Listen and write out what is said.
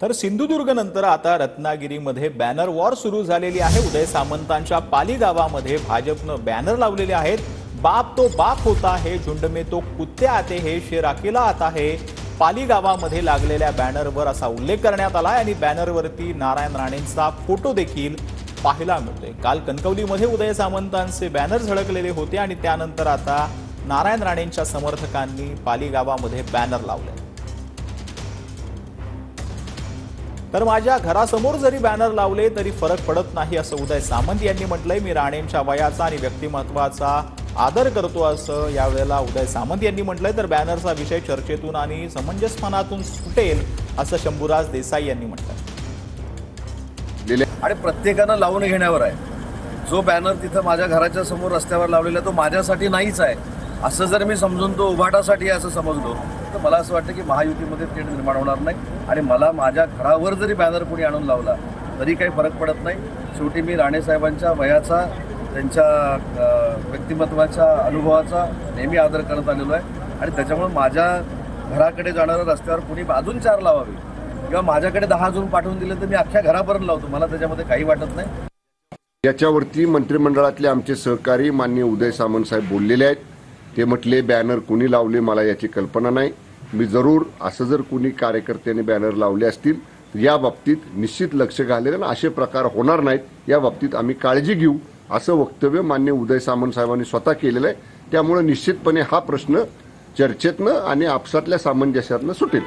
तर सिंधुदुर्ग नंतर आता रत्नागिरीमध्ये बॅनर वॉर सुरू झालेली आहे। उदय सामंतांच्या पाली गावामध्ये भाजपनं बॅनर लावलेले आहेत। बाप तो बाप होता है, झुंड में तो कुत्ते आते हैं, शेर अकेला आता है। पाली गावामध्ये लागलेल्या बॅनरवर असा उल्लेख करण्यात आला आणि बॅनरवरती नारायण राणेंचा फोटो देखील पाहायला मिळतोय। काल कणकवलीमध्ये उदय सामंतांचे बॅनर झळकलेले होते आणि त्यानंतर आता नारायण राणेंच्या समर्थकांनी पाली गावामध्ये बॅनर लावले। तर माझ्या घरासमोर जरी बॅनर लावले तरी फरक पडत नाही असं उदय सामंत यांनी म्हटलंय। मी राणेंच्या वयाचा आणि व्यक्तिमत्वाचा आदर करतो असं यावेळेला उदय सामंत यांनी म्हटलंय। तर बॅनरचा विषय चर्चेतून आणि समंजसपणातून सुटेल असं शंभूराज देसाई यांनी म्हटलंय। आणि प्रत्येकानं लावून घेण्यावर आहे। जो बॅनर तिथं माझ्या घराच्या समोर रस्त्यावर लावलेला तो माझ्यासाठी नाहीच आहे असं जर मी समजून तो उभाटासाठी असं समजलो तर मला असं वाटतं की महायुतीमध्ये तेढ निर्माण होणार नाही आणि मला माझ्या घरावर जरी बॅनर कोणी आणून लावला तरी काही फरक पडत नाही। शेवटी मी राणे साहेबांच्या वयाचा, त्यांच्या व्यक्तिमत्वाच्या, अनुभवाचा नेहमी आदर करत आलेलो आहे आणि त्याच्यामुळे माझ्या घराकडे जाणाऱ्या रस्त्यावर कोणी अजून 4 लावावी किंवा माझ्याकडे 10 अजून पाठवून दिले तर मी अख्ख्या घरापर्यंत लावतो, मला त्याच्यामध्ये काही वाटत नाही। याच्यावरती मंत्रिमंडळातले आमचे सहकारी माननीय उदय सामंत साहेब बोललेले आहेत। ते म्हटले बॅनर कुणी लावले मला याची कल्पना नाही। मी जरूर असं जर कुणी कार्यकर्त्यांनी बॅनर लावले असतील या बाबतीत निश्चित लक्ष घालेल आणि असे प्रकार होणार नाहीत या बाबतीत आम्ही काळजी घेऊ असं वक्तव्य माननीय उदय सामंत साहेबांनी स्वतः केलेलं आहे। त्यामुळे निश्चितपणे हा प्रश्न चर्चेतनं आणि आपसातल्या सामंजस्यातनं सुटेल।